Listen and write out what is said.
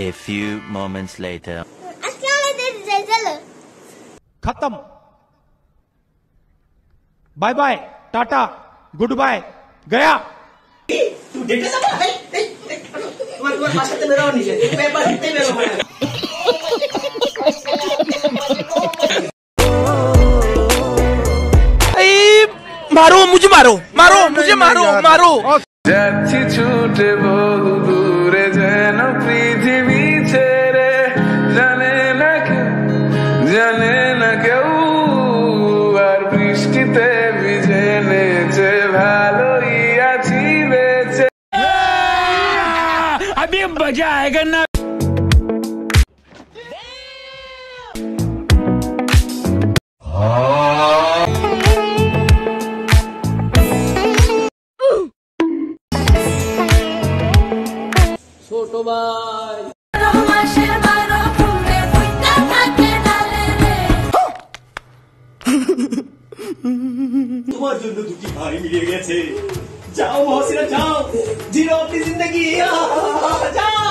A few moments later. खत्म। Bye bye, tata, good bye, गया। तू डेटा सब है तुम्हारे पास तो मेरा नहीं है पेपर कितने मेरा है मारो मुझे, मारो मारो मुझे, मारो मारो। যাচ্ছি ছুটে বহু দূরে যেন পৃথিবী ছেড়ে, জানে না কেউ আর বৃষ্টিতে ভিজে নেচে ভালোই আছি বেঁচে। अभी मजा आएगा ना। ছোট ভাই তোমার জন্য দুটি ভাই মিলে গেছে। যাও মহসিনা যাও, জিরো अपनी जिंदगी যাও।